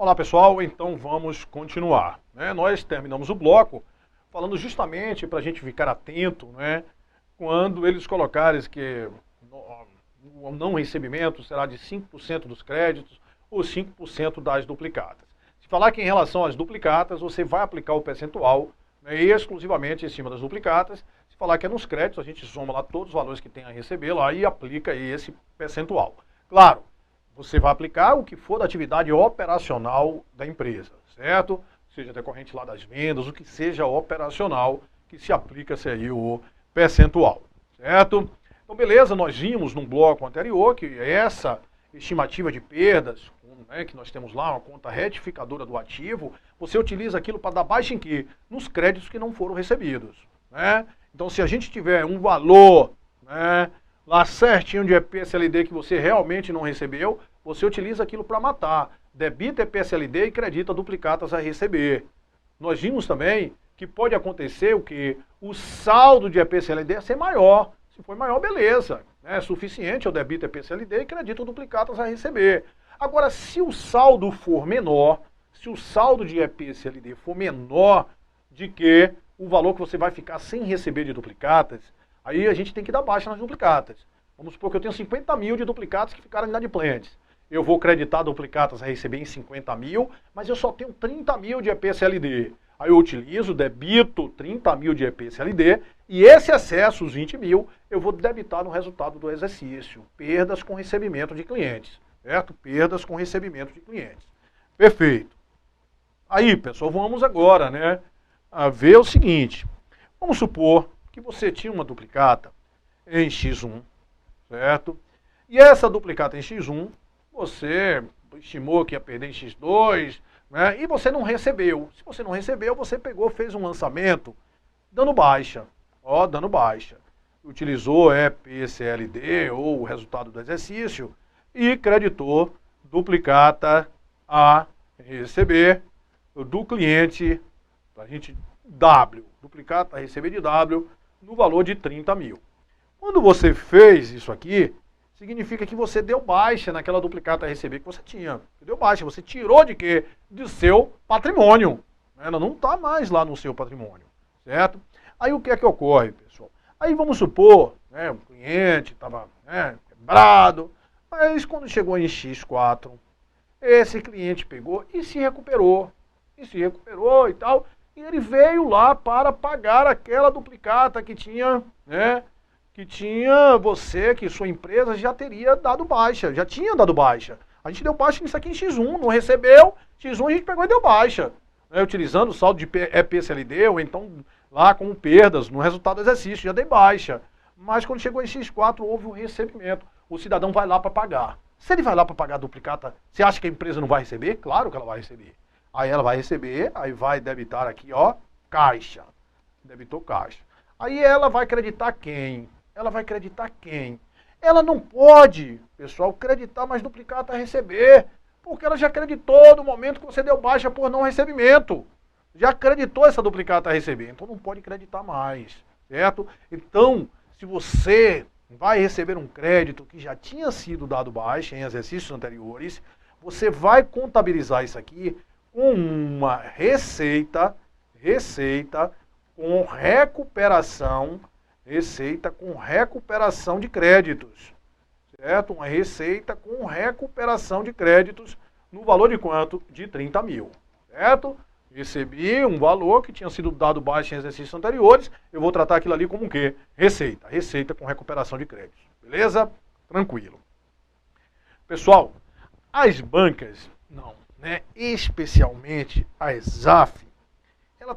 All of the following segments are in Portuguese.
Olá pessoal, então vamos continuar. Nós terminamos o bloco falando justamente para a gente ficar atento, quando eles colocarem que o não recebimento será de 5% dos créditos ou 5% das duplicatas. Se falar que em relação às duplicatas, você vai aplicar o percentual exclusivamente em cima das duplicatas. Se falar que é nos créditos, a gente soma lá todos os valores que tem a receber lá e aplica esse percentual. Claro, você vai aplicar o que for da atividade operacional da empresa, certo? Seja decorrente lá das vendas, o que seja operacional, que se aplica-se aí o percentual, certo? Então, beleza, nós vimos num bloco anterior que essa estimativa de perdas, que nós temos lá, uma conta retificadora do ativo, você utiliza aquilo para dar baixa em quê? Nos créditos que não foram recebidos, Então, se a gente tiver um valor, lá certinho de EPSLD que você realmente não recebeu, você utiliza aquilo para matar. Debita EPSLD e credita duplicatas a receber. Nós vimos também que pode acontecer o que? O saldo de EPSLD ser maior. Se for maior, beleza. É suficiente, eu debito EPSLD e credito duplicatas a receber. Agora, se o saldo for menor, se o saldo de EPSLD for menor de que o valor que você vai ficar sem receber de duplicatas, aí a gente tem que dar baixa nas duplicatas. Vamos supor que eu tenho 50 mil de duplicatas que ficaram inadimplentes. Eu vou creditar duplicatas a receber em 50 mil, mas eu só tenho 30 mil de EPSLD. Aí eu utilizo, debito 30 mil de EPSLD e esse excesso, os 20 mil, eu vou debitar no resultado do exercício. Perdas com recebimento de clientes, certo? Perdas com recebimento de clientes. Perfeito. Aí, pessoal, vamos agora, a ver o seguinte. Vamos supor que você tinha uma duplicata em X1, certo? E essa duplicata em X1, você estimou que ia perder em X2, e você não recebeu. Se você não recebeu, você pegou, fez um lançamento, dando baixa, dando baixa. Utilizou EPSLD ou o resultado do exercício e creditou duplicata a receber do cliente, a gente W, duplicata a receber de W, no valor de 30 mil. Quando você fez isso aqui, significa que você deu baixa naquela duplicata a receber que você tinha. Você deu baixa, você tirou de quê? Do seu patrimônio. Ela não está mais lá no seu patrimônio, certo? Aí o que é que ocorre, pessoal? Aí vamos supor, o cliente estava quebrado, mas quando chegou em X4, esse cliente pegou e se recuperou. E tal. E ele veio lá para pagar aquela duplicata que tinha, que sua empresa já teria dado baixa, já tinha dado baixa. A gente deu baixa nisso aqui em X1, não recebeu, X1 a gente pegou e deu baixa. Utilizando o saldo de EPSLD ou então lá com perdas no resultado do exercício, já dei baixa. Mas quando chegou em X4 houve um recebimento, o cidadão vai lá para pagar. Se ele vai lá para pagar a duplicata, você acha que a empresa não vai receber? Claro que ela vai receber. Aí ela vai receber, aí vai debitar aqui, caixa. Debitou caixa. Aí ela vai creditar quem? Ela não pode, pessoal, creditar mais duplicata a receber, porque ela já creditou no momento que você deu baixa por não recebimento. Já creditou essa duplicata a receber, então não pode creditar mais, certo? Então, se você vai receber um crédito que já tinha sido dado baixa em exercícios anteriores, você vai contabilizar isso aqui com uma receita com recuperação de créditos, certo? Uma receita com recuperação de créditos no valor de quanto? De 30 mil, certo? Recebi um valor que tinha sido dado baixo em exercícios anteriores, eu vou tratar aquilo ali como o quê? Receita com recuperação de créditos, beleza? Tranquilo. Pessoal, as bancas, especialmente a ESAF, ela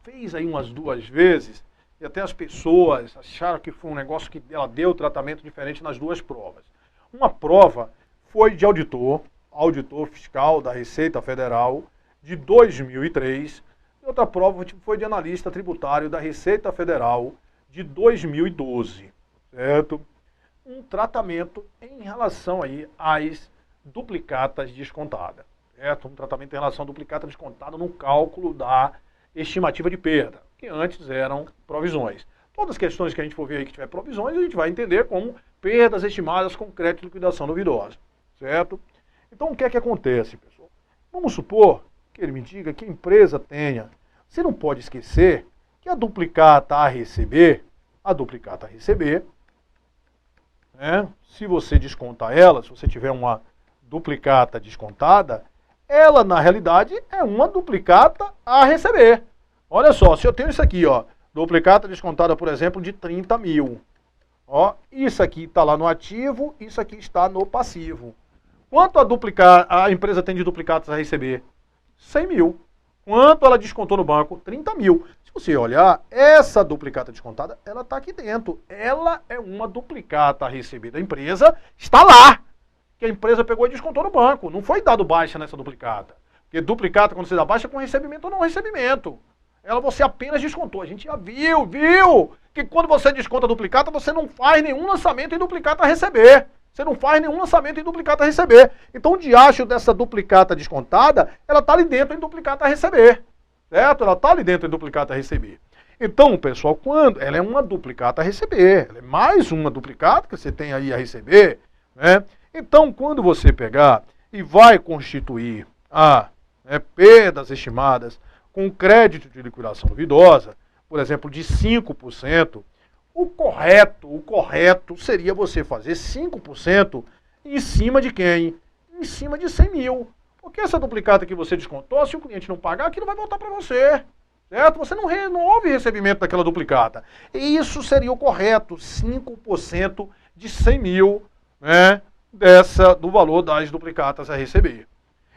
fez aí umas 2 vezes, e até as pessoas acharam que foi um negócio que ela deu tratamento diferente nas 2 provas. Uma prova foi de auditor fiscal da Receita Federal de 2003, e outra prova foi de analista tributário da Receita Federal de 2012, certo? Um tratamento em relação aí às duplicatas descontadas, certo? Um tratamento em relação à duplicata descontada no cálculo da estimativa de perda, que antes eram provisões. Todas as questões que a gente for ver aí que tiver provisões, a gente vai entender como perdas estimadas com crédito de liquidação duvidosa, certo? Então, o que é que acontece, pessoal? Vamos supor que ele me diga que a empresa tenha. Você não pode esquecer que a duplicata a receber, né, se você descontar ela, se você tiver uma duplicata descontada, ela na realidade é uma duplicata a receber. Olha só, se eu tenho isso aqui, ó, duplicata descontada, por exemplo, de 30 mil. Ó, isso aqui está lá no ativo, isso aqui está no passivo. Quanto a empresa tem de duplicatas a receber? 100 mil. Quanto ela descontou no banco? 30 mil. Se você olhar, essa duplicata descontada, ela está aqui dentro. Ela é uma duplicata a receber da empresa, está lá. Que a empresa pegou e descontou no banco. Não foi dado baixa nessa duplicata. Porque duplicata, quando você dá baixa, é com recebimento ou não recebimento. Ela você apenas descontou. A gente já viu que quando você desconta a duplicata, você não faz nenhum lançamento em duplicata a receber. Você não faz nenhum lançamento em duplicata a receber. Então o diacho dessa duplicata descontada, ela está ali dentro em duplicata a receber. Certo? Ela está ali dentro em duplicata a receber. Então, pessoal, quando ela é uma duplicata a receber, ela é mais uma duplicata que você tem aí a receber, né? Então, quando você pegar e vai constituir perdas estimadas com crédito de liquidação duvidosa, por exemplo, de 5%, o correto seria você fazer 5% em cima de quem? Em cima de 100 mil. Porque essa duplicata que você descontou, se o cliente não pagar, aquilo vai voltar para você. Certo? Você não houve recebimento daquela duplicata. E isso seria o correto, 5% de 100 mil, né, do valor das duplicatas a receber.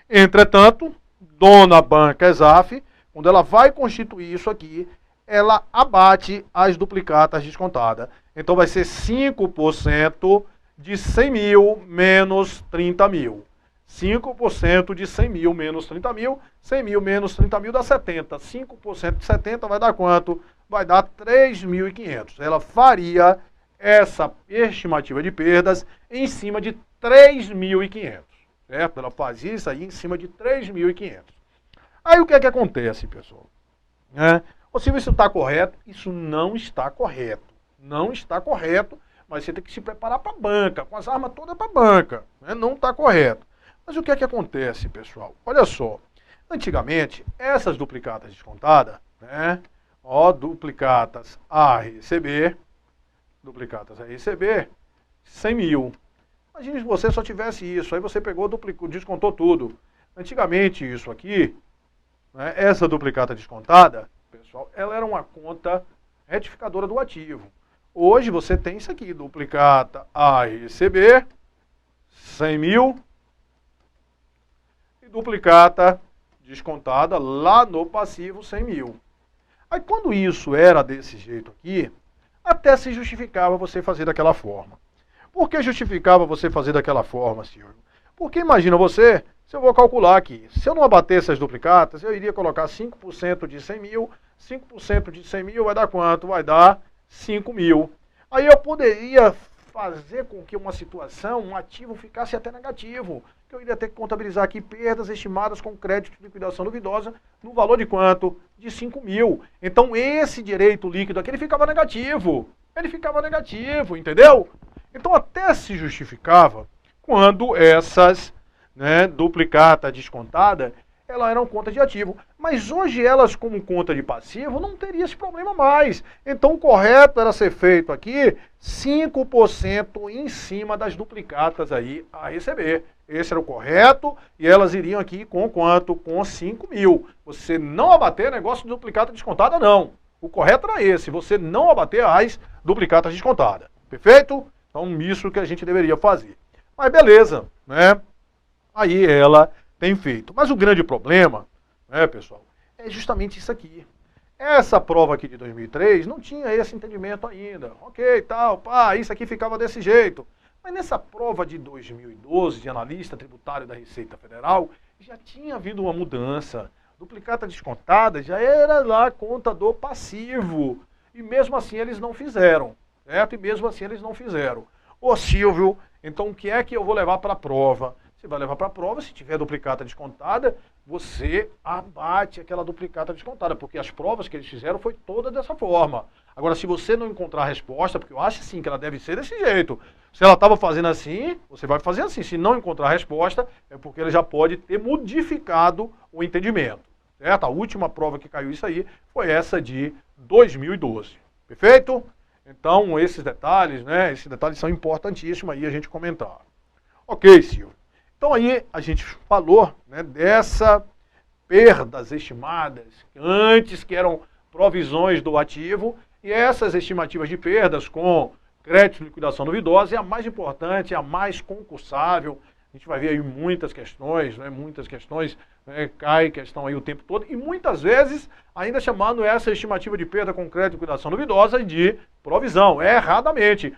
Entretanto, dona banca ESAF, quando ela vai constituir isso aqui, ela abate as duplicatas descontadas. Então vai ser 5% de 100 mil menos 30 mil. 5% de 100 mil menos 30 mil, 100 mil menos 30 mil dá 70. 5% de 70 vai dar quanto? Vai dar 3.500. Ela faria essa estimativa de perdas em cima de 3.500. Certo? Ela fazia isso aí em cima de 3.500. Aí o que é que acontece, pessoal? Ô Silvio, isso está correto? Isso não está correto. Não está correto, mas você tem que se preparar para a banca, com as armas todas para a banca. Né? Não está correto. Mas o que é que acontece, pessoal? Olha só, antigamente, essas duplicatas descontadas, né? Ó, duplicatas a receber, 100 mil. Imagine se você só tivesse isso, aí você pegou, duplicou, descontou tudo. Antigamente, isso aqui, né, essa duplicata descontada, pessoal, ela era uma conta retificadora do ativo. Hoje você tem isso aqui, duplicata a receber, 100 mil, e duplicata descontada lá no passivo, 100 mil. Aí quando isso era desse jeito aqui, até se justificava você fazer daquela forma. Por que justificava você fazer daquela forma, Silvio? Porque imagina você, se eu vou calcular aqui, se eu não abater essas duplicatas, eu iria colocar 5% de 100 mil, 5% de 100 mil vai dar quanto? Vai dar 5 mil. Aí eu poderia fazer com que uma situação, um ativo ficasse até negativo, que eu iria ter que contabilizar aqui perdas estimadas com crédito de liquidação duvidosa no valor de quanto? De 5 mil. Então esse direito líquido aqui, ele ficava negativo. Ele ficava negativo, entendeu? Então até se justificava quando essas, né, duplicata descontada, elas eram conta de ativo. Mas hoje elas, como conta de passivo, não teria esse problema mais. Então o correto era ser feito aqui 5% em cima das duplicatas aí a receber. Esse era o correto e elas iriam aqui com quanto? Com 5 mil. Você não abater negócio de duplicata descontada, não. O correto era esse, você não abater as duplicatas descontadas. Perfeito? Então isso que a gente deveria fazer. Mas beleza, né? Aí ela tem feito. Mas o grande problema, né, pessoal, é justamente isso aqui. Essa prova aqui de 2003 não tinha esse entendimento ainda. Ok, tal, pá, isso aqui ficava desse jeito. Mas nessa prova de 2012, de analista tributário da Receita Federal, já tinha havido uma mudança. Duplicata descontada já era lá contador passivo. E mesmo assim eles não fizeram. Certo? E mesmo assim eles não fizeram. Ô Silvio, então o que é que eu vou levar para a prova? você vai levar para a prova, se tiver duplicata descontada, você abate aquela duplicata descontada, porque as provas que eles fizeram foi toda dessa forma. Agora, se você não encontrar a resposta, porque eu acho sim que ela deve ser desse jeito, se ela estava fazendo assim, você vai fazer assim. Se não encontrar a resposta, é porque ele já pode ter modificado o entendimento. Certo? A última prova que caiu isso aí foi essa de 2012. Perfeito? Então, esses detalhes, né? Esses detalhes são importantíssimos aí a gente comentar. Ok, Silvio. Então aí a gente falou, né, dessa perdas estimadas, antes que eram provisões do ativo, e essas estimativas de perdas com crédito e liquidação duvidosa é a mais importante, é a mais concursável. A gente vai ver aí muitas questões, né, cai questão aí o tempo todo, e muitas vezes ainda chamando essa estimativa de perda com crédito e liquidação duvidosa de provisão, erradamente,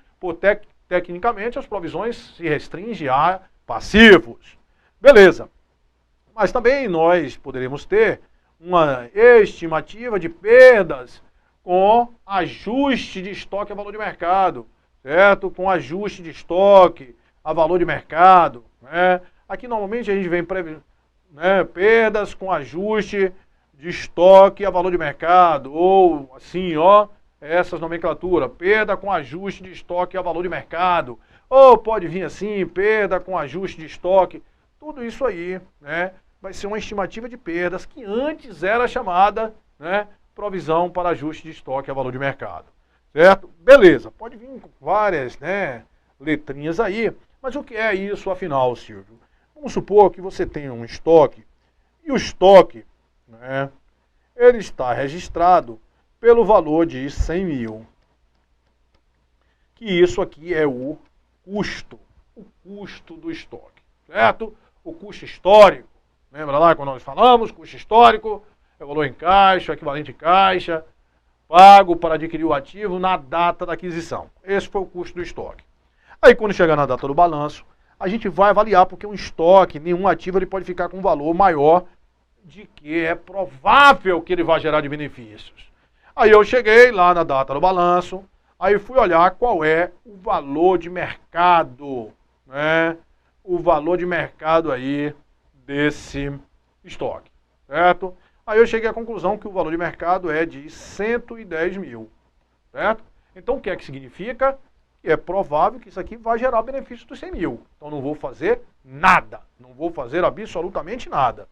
tecnicamente as provisões se restringem a passivos. Beleza. Mas também nós poderemos ter uma estimativa de perdas com ajuste de estoque a valor de mercado, certo? Com ajuste de estoque a valor de mercado, né? Aqui normalmente a gente vem perdas com ajuste de estoque a valor de mercado, ou assim, ó, essas nomenclaturas, perda com ajuste de estoque a valor de mercado, ou pode vir assim, perda com ajuste de estoque. Tudo isso aí, né, vai ser uma estimativa de perdas que antes era chamada, né, provisão para ajuste de estoque a valor de mercado. Certo? Beleza, pode vir com várias, né, letrinhas aí, mas o que é isso afinal, Silvio? Vamos supor que você tenha um estoque, e o estoque, né, ele está registrado pelo valor de 100 mil. Que isso aqui é o custo do estoque, certo? O custo histórico, lembra lá quando nós falamos, custo histórico é o valor em caixa, equivalente em caixa, pago para adquirir o ativo na data da aquisição. Esse foi o custo do estoque. Aí quando chegar na data do balanço, a gente vai avaliar, porque um estoque, nenhum ativo, ele pode ficar com um valor maior de que é provável que ele vai gerar de benefícios. Aí eu cheguei lá na data do balanço, aí fui olhar qual é o valor de mercado, né? O valor de mercado aí desse estoque, certo? Aí eu cheguei à conclusão que o valor de mercado é de 110 mil, certo? Então o que é que significa? Que é provável que isso aqui vai gerar benefício dos 100 mil. Então não vou fazer nada, não vou fazer absolutamente nada.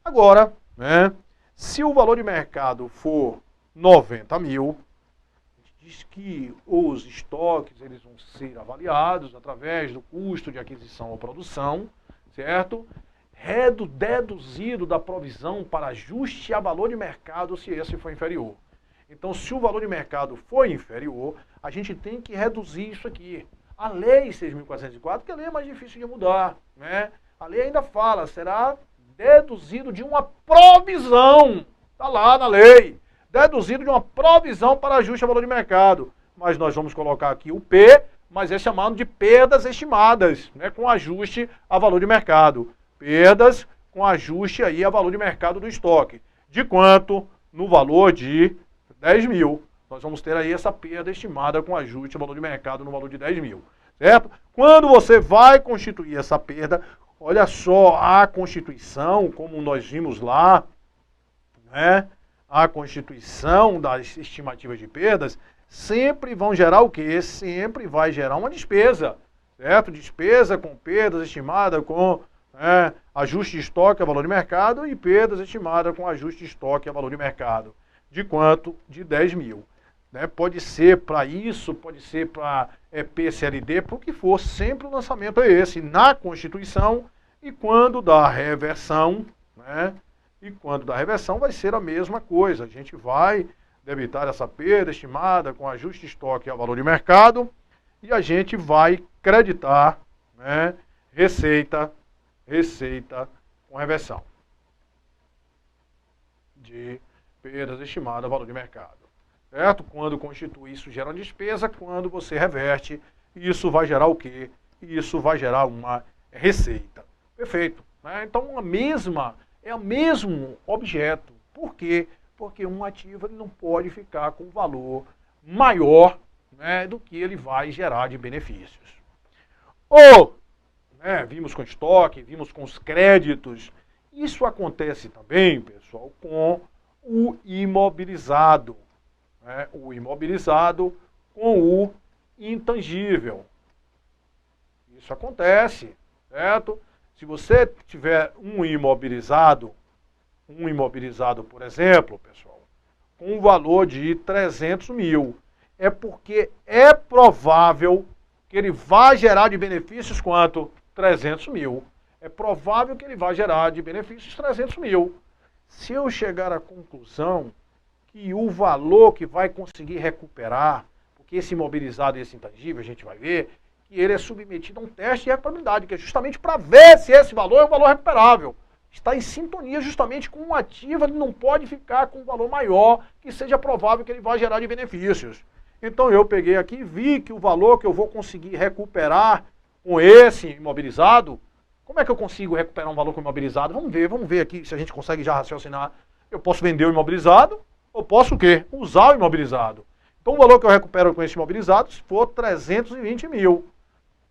Agora, né, se o valor de mercado for 90 mil, a gente diz que os estoques eles vão ser avaliados através do custo de aquisição ou produção, certo? Deduzido da provisão para ajuste a valor de mercado se esse for inferior. Então, se o valor de mercado for inferior, a gente tem que reduzir isso aqui. A lei 6.404, que a lei é mais difícil de mudar, né? A lei ainda fala, será deduzido de uma provisão. Está lá na lei. Deduzido de uma provisão para ajuste a valor de mercado. Mas nós vamos colocar aqui o P, mas é chamado de perdas estimadas, né? Com ajuste a valor de mercado. Perdas com ajuste aí a valor de mercado do estoque. De quanto? No valor de 10 mil. Nós vamos ter aí essa perda estimada com ajuste a valor de mercado no valor de 10 mil. Certo? Quando você vai constituir essa perda, olha só a constituição, como nós vimos lá, né? A constituição das estimativas de perdas sempre vão gerar o quê? Sempre vai gerar uma despesa. Certo? Despesa com perdas estimada com ajuste de estoque a valor de mercado e perdas estimadas com ajuste de estoque a valor de mercado. De quanto? De 10 mil. Né? Pode ser para isso, pode ser para PCLD, para o que for, sempre o lançamento é esse, na Constituição, e quando dá reversão, né? E quando dá reversão vai ser a mesma coisa. A gente vai debitar essa perda estimada com ajuste de estoque a valor de mercado e a gente vai creditar, né, receita com reversão de perdas estimadas a valor de mercado. Certo? Quando constitui isso gera uma despesa, quando você reverte, isso vai gerar o quê? Isso vai gerar uma receita. Perfeito. Né? Então é o mesmo objeto. Por quê? Porque um ativo ele não pode ficar com valor maior, né, do que ele vai gerar de benefícios. Ou, né? Vimos com estoque, vimos com os créditos. Isso acontece também, pessoal, com o imobilizado, né? O imobilizado com o intangível. Isso acontece, certo? Se você tiver um imobilizado, por exemplo, pessoal, com um valor de 300 mil, é porque é provável que ele vá gerar de benefícios quanto? 300 mil. É provável que ele vá gerar de benefícios 300 mil. Se eu chegar à conclusão que o valor que vai conseguir recuperar, porque esse imobilizado e esse intangível, a gente vai ver, que ele é submetido a um teste de recuperabilidade, que é justamente para ver se esse valor é um valor recuperável. Está em sintonia justamente com um ativo, ele não pode ficar com um valor maior que seja provável que ele vai gerar de benefícios. Então eu peguei aqui e vi que o valor que eu vou conseguir recuperar com esse imobilizado, como é que eu consigo recuperar um valor com imobilizado? Vamos ver aqui se a gente consegue já raciocinar. Eu posso vender o imobilizado, ou posso o quê? Usar o imobilizado. Então o valor que eu recupero com esse imobilizado, se for 320 mil,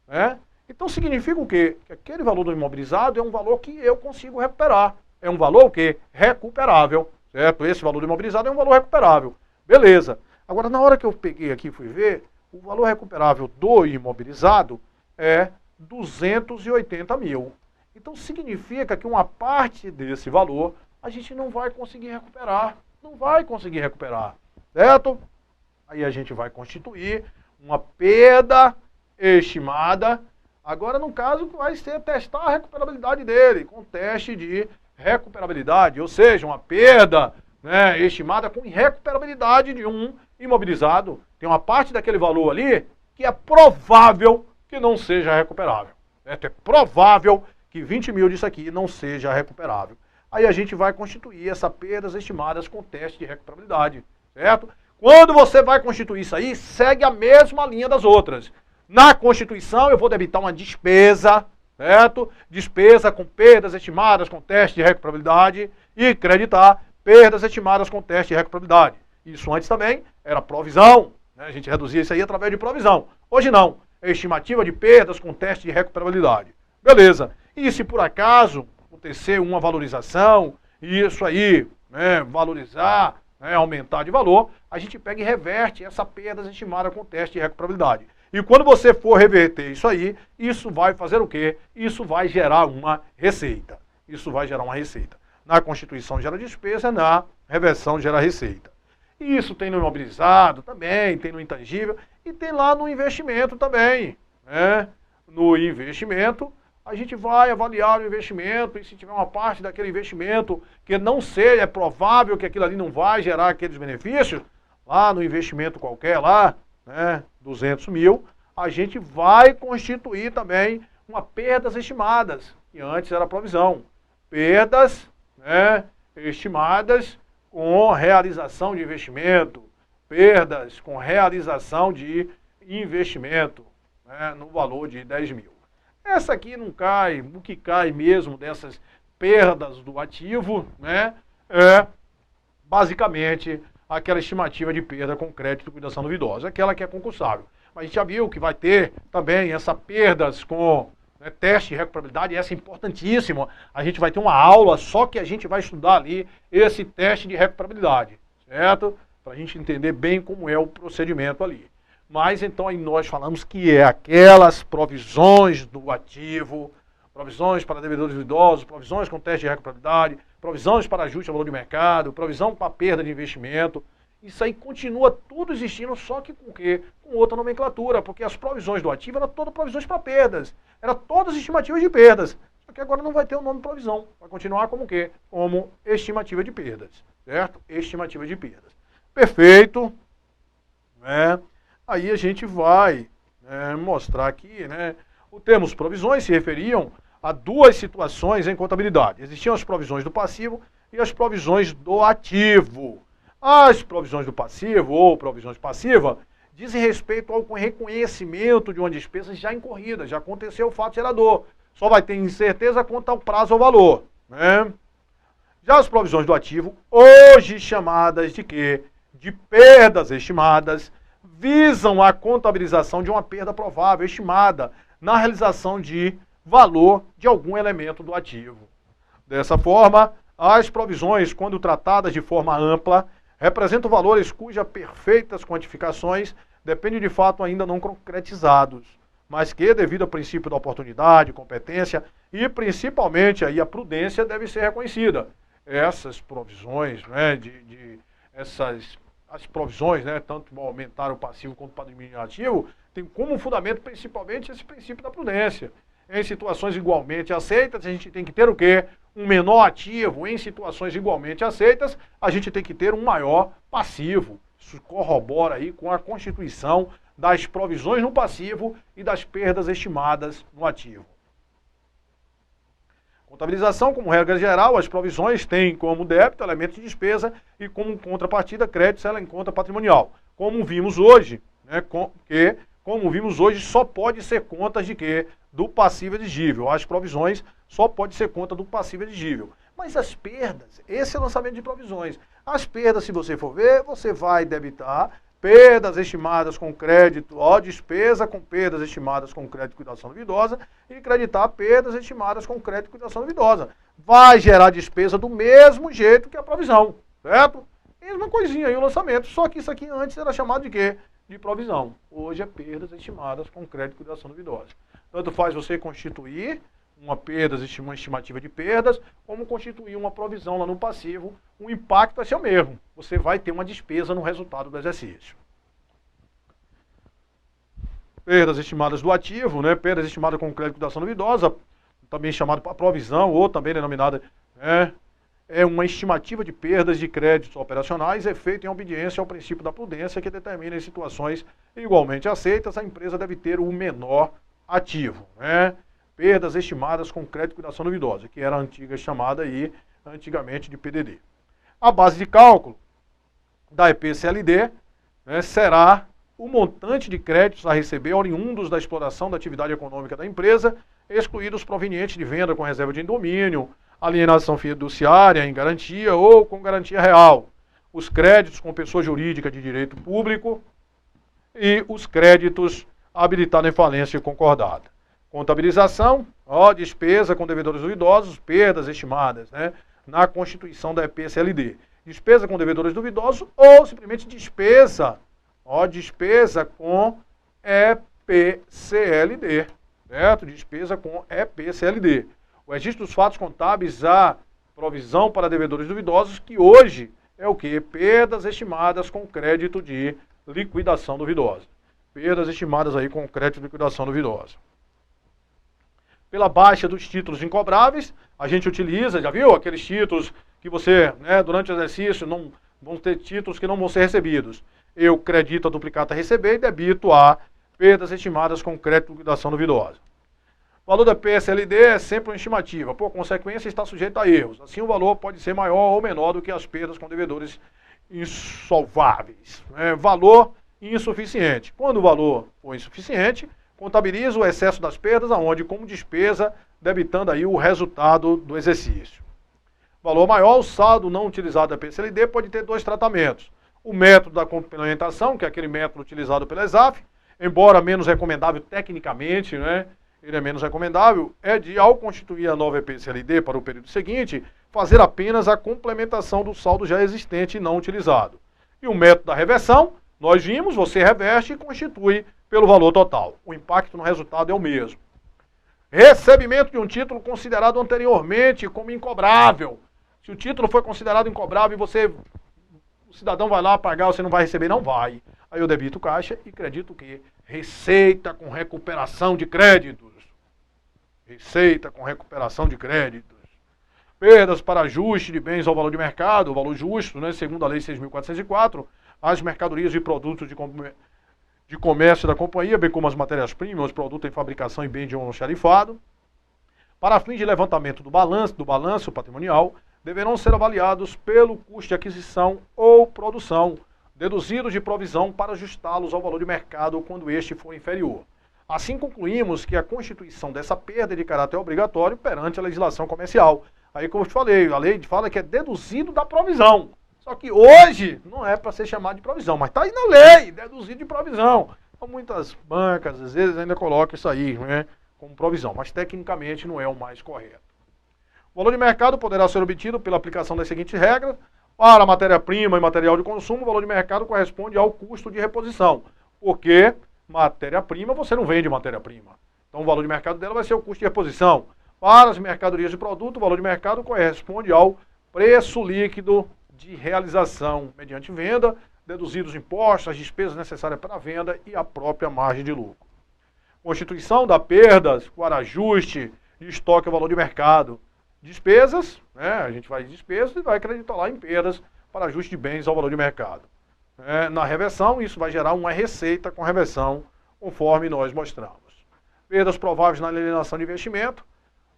né? Então significa o quê? Que aquele valor do imobilizado é um valor que eu consigo recuperar. É um valor o quê? Recuperável, certo? Esse valor do imobilizado é um valor recuperável. Beleza. Agora, na hora que eu peguei aqui e fui ver, o valor recuperável do imobilizado é 280 mil. Então significa que uma parte desse valor a gente não vai conseguir recuperar. Não vai conseguir recuperar, certo? Aí a gente vai constituir uma perda estimada. Agora, no caso, vai ser testar a recuperabilidade dele, com teste de recuperabilidade, ou seja, uma perda, né, estimada com recuperabilidade de um imobilizado. Tem uma parte daquele valor ali que é provável que não seja recuperável. É provável que 20 mil disso aqui não seja recuperável. Aí a gente vai constituir essas perdas estimadas com teste de recuperabilidade, certo? Quando você vai constituir isso aí, segue a mesma linha das outras. Na Constituição, eu vou debitar uma despesa, certo? Despesa com perdas estimadas com teste de recuperabilidade e creditar perdas estimadas com teste de recuperabilidade. Isso antes também era provisão, né? A gente reduzia isso aí através de provisão. Hoje não, é estimativa de perdas com teste de recuperabilidade. Beleza. E se por acaso acontecer uma valorização, e isso aí, né, valorizar, né, aumentar de valor, a gente pega e reverte essa perda estimada com teste de recuperabilidade. E quando você for reverter isso aí, isso vai fazer o quê? Isso vai gerar uma receita. Isso vai gerar uma receita. Na Constituição gera despesa, na reversão gera receita. E isso tem no imobilizado também, tem no intangível e tem lá no investimento também, né? No investimento, a gente vai avaliar o investimento e se tiver uma parte daquele investimento que não seja, é provável que aquilo ali não vai gerar aqueles benefícios, lá no investimento qualquer lá, né, 200 mil, a gente vai constituir também uma perdas estimadas, que antes era provisão. Perdas, né, estimadas com realização de investimento, perdas com realização de investimento, né, no valor de 10 mil. Essa aqui não cai, o que cai mesmo dessas perdas do ativo, né, é basicamente aquela estimativa de perda com crédito e liquidação duvidosa, aquela que é concursável. Mas a gente já viu que vai ter também essas perdas com, né, teste de recuperabilidade, e essa é importantíssima. A gente vai ter uma aula só que a gente vai estudar ali esse teste de recuperabilidade, certo? Para a gente entender bem como é o procedimento ali. Mas então aí nós falamos que é aquelas provisões do ativo, provisões para devedores duvidosos, provisões com teste de recuperabilidade, provisões para ajuste ao valor de mercado, provisão para perda de investimento. Isso aí continua tudo existindo, só que com o quê? Com outra nomenclatura, porque as provisões do ativo eram todas provisões para perdas. Eram todas estimativas de perdas. Só que agora não vai ter o nome provisão. Vai continuar como o quê? Como estimativa de perdas. Certo? Estimativa de perdas. Perfeito. Né? Aí a gente vai, né, mostrar aqui, né, o termos provisões se referiam a duas situações em contabilidade. Existiam as provisões do passivo e as provisões do ativo. As provisões do passivo ou provisões passivas dizem respeito ao reconhecimento de uma despesa já incorrida, já aconteceu o fato gerador. Só vai ter incerteza quanto ao prazo ou valor, né? Já as provisões do ativo, hoje chamadas de quê? De perdas estimadas, visam a contabilização de uma perda provável estimada na realização de valor de algum elemento do ativo. Dessa forma, as provisões, quando tratadas de forma ampla, representam valores cujas perfeitas quantificações dependem de fato ainda não concretizados, mas que, devido ao princípio da oportunidade, competência e principalmente aí a prudência, deve ser reconhecida. Essas provisões, né, as provisões, né, tanto aumentar o passivo quanto o patrimônio ativo, tem como fundamento principalmente esse princípio da prudência. Em situações igualmente aceitas, a gente tem que ter o quê? Um menor ativo. Em situações igualmente aceitas, a gente tem que ter um maior passivo. Isso corrobora aí com a constituição das provisões no passivo e das perdas estimadas no ativo. Contabilização, como regra geral, as provisões têm como débito elemento de despesa e como contrapartida crédito, ela em conta patrimonial. Como vimos hoje, né, como vimos hoje, só pode ser contas de quê? Do passivo exigível. As provisões só pode ser conta do passivo exigível. Mas as perdas, esse é o lançamento de provisões. As perdas, se você for ver, você vai debitar perdas estimadas com crédito, despesa com perdas estimadas com crédito e liquidação duvidosa e creditar perdas estimadas com crédito e liquidação duvidosa. Vai gerar despesa do mesmo jeito que a provisão, certo? Mesma coisinha aí o lançamento, só que isso aqui antes era chamado de quê? De provisão. Hoje é perdas estimadas com crédito e liquidação duvidosa. Tanto faz você constituir uma estimativa de perdas, como constituir uma provisão lá no passivo, o impacto vai ser o mesmo. Você vai ter uma despesa no resultado do exercício. Perdas estimadas do ativo, né? Perdas estimadas com crédito e liquidação duvidosa, também chamada provisão, ou também denominada, é uma estimativa de perdas de créditos operacionais, é feita em obediência ao princípio da prudência, que determina em situações igualmente aceitas, a empresa deve ter o menor ativo, né? Perdas estimadas com crédito e liquidação duvidosa, que era a antiga chamada aí, antigamente de PDD. A base de cálculo da EPCLD, né, será o montante de créditos a receber oriundos da exploração da atividade econômica da empresa, excluídos provenientes de venda com reserva de domínio, alienação fiduciária em garantia ou com garantia real, os créditos com pessoa jurídica de direito público e os créditos habilitados em falência e concordada. Contabilização, despesa com devedores duvidosos, perdas estimadas, né, na constituição da EPCLD. Despesa com devedores duvidosos ou simplesmente despesa com EPCLD, certo? Despesa com EPCLD. O registro dos fatos contábeis, a provisão para devedores duvidosos, que hoje é o quê? Perdas estimadas com crédito de liquidação duvidosa. Perdas estimadas aí com crédito de liquidação duvidosa. Pela baixa dos títulos incobráveis, a gente utiliza, já viu? Aqueles títulos que você, né, durante o exercício, não vão ter títulos que não vão ser recebidos. Eu credito a duplicata a receber e debito a perdas estimadas com crédito de liquidação duvidosa. O valor da PSLD é sempre uma estimativa, por consequência está sujeito a erros. Assim, o valor pode ser maior ou menor do que as perdas com devedores insolváveis. Valor insuficiente. Quando o valor for insuficiente, contabiliza o excesso das perdas, aonde como despesa, debitando aí o resultado do exercício. Valor maior, o saldo não utilizado da PCLD pode ter dois tratamentos. O método da complementação, que é aquele método utilizado pela ESAF, embora menos recomendável tecnicamente, né, ele é menos recomendável, é de, ao constituir a nova PCLD para o período seguinte, fazer apenas a complementação do saldo já existente e não utilizado. E o método da reversão, nós vimos, você reverte e constitui pelo valor total. O impacto no resultado é o mesmo. Recebimento de um título considerado anteriormente como incobrável. Se o título foi considerado incobrável e o cidadão vai lá pagar, você não vai receber, não vai. Aí eu debito caixa e credito o quê? Receita com recuperação de créditos. Receita com recuperação de créditos. Perdas para ajuste de bens ao valor de mercado, o valor justo, né, segundo a Lei 6.404, as mercadorias e produtos de comércio da companhia, bem como as matérias-primas, os produtos em fabricação e bens de almoxarifado, para fins de levantamento do balanço patrimonial, deverão ser avaliados pelo custo de aquisição ou produção, deduzidos de provisão para ajustá-los ao valor de mercado quando este for inferior. Assim concluímos que a constituição dessa perda é de caráter obrigatório perante a legislação comercial. Aí, como eu te falei, a lei fala que é deduzido da provisão. Só que hoje não é para ser chamado de provisão, mas está aí na lei, deduzido de provisão. Então, muitas bancas, às vezes, ainda colocam isso aí, né, como provisão, mas tecnicamente não é o mais correto. O valor de mercado poderá ser obtido pela aplicação das seguintes regras. Para matéria-prima e material de consumo, o valor de mercado corresponde ao custo de reposição, porque matéria-prima você não vende matéria-prima. Então o valor de mercado dela vai ser o custo de reposição. Para as mercadorias de produto, o valor de mercado corresponde ao preço líquido de realização mediante venda, deduzidos os impostos, as despesas necessárias para a venda e a própria margem de lucro. Constituição da perdas por ajuste de estoque ao valor de mercado. Despesas, né, a gente vai de despesas e vai acreditar lá em perdas para ajuste de bens ao valor de mercado. Na reversão, isso vai gerar uma receita com reversão, conforme nós mostramos. Perdas prováveis na alienação de investimento,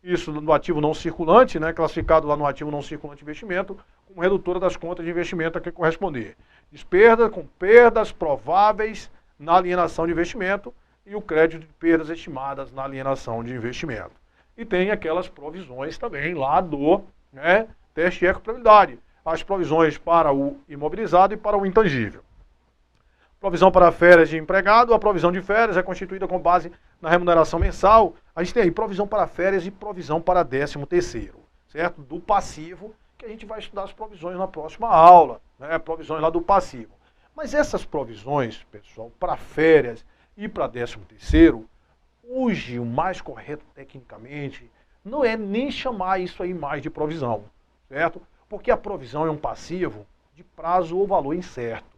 isso no ativo não circulante, né, classificado lá no ativo não circulante de investimento, como redutora das contas de investimento a que corresponder. Despesa com perdas prováveis na alienação de investimento e o crédito de perdas estimadas na alienação de investimento. E tem aquelas provisões também lá do teste de ecoprobabilidade. As provisões para o imobilizado e para o intangível. Provisão para férias de empregado. A provisão de férias é constituída com base na remuneração mensal. A gente tem aí provisão para férias e provisão para 13º, certo? Do passivo, que a gente vai estudar as provisões na próxima aula, né? Provisões lá do passivo. Mas essas provisões, pessoal, para férias e para 13º, hoje o mais correto tecnicamente não é nem chamar isso aí mais de provisão, certo? Porque a provisão é um passivo de prazo ou valor incerto.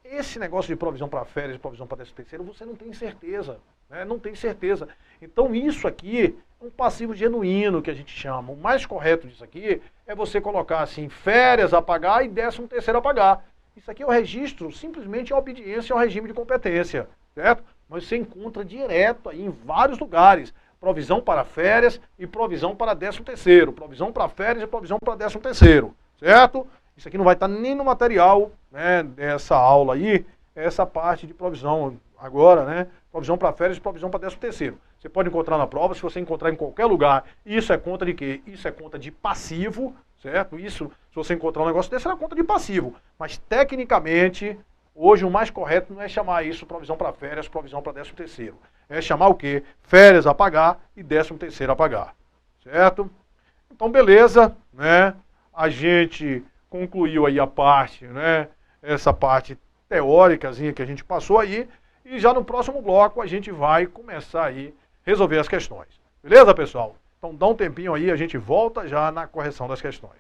Esse negócio de provisão para férias e provisão para 13º, você não tem certeza, né? Não tem certeza. Então isso aqui é um passivo genuíno que a gente chama. O mais correto disso aqui é você colocar assim, férias a pagar e 13º a pagar. Isso aqui é o registro, simplesmente a obediência ao regime de competência, certo? Mas você encontra direto aí em vários lugares. Provisão para férias e provisão para 13º. Provisão para férias e provisão para 13º, certo? Isso aqui não vai estar nem no material, né, dessa aula aí, essa parte de provisão agora, né? Provisão para férias e provisão para 13º. Você pode encontrar na prova, se você encontrar em qualquer lugar. Isso é conta de quê? Isso é conta de passivo, certo? Isso, se você encontrar um negócio desse, é conta de passivo. Mas, tecnicamente, hoje o mais correto não é chamar isso provisão para férias, provisão para 13º. É chamar o quê? Férias a pagar e 13º a pagar, certo? Então, beleza, né? A gente concluiu aí a parte, né? Essa parte teóricazinha que a gente passou aí. E já no próximo bloco a gente vai começar aí a resolver as questões. Beleza, pessoal? Então dá um tempinho aí, a gente volta já na correção das questões.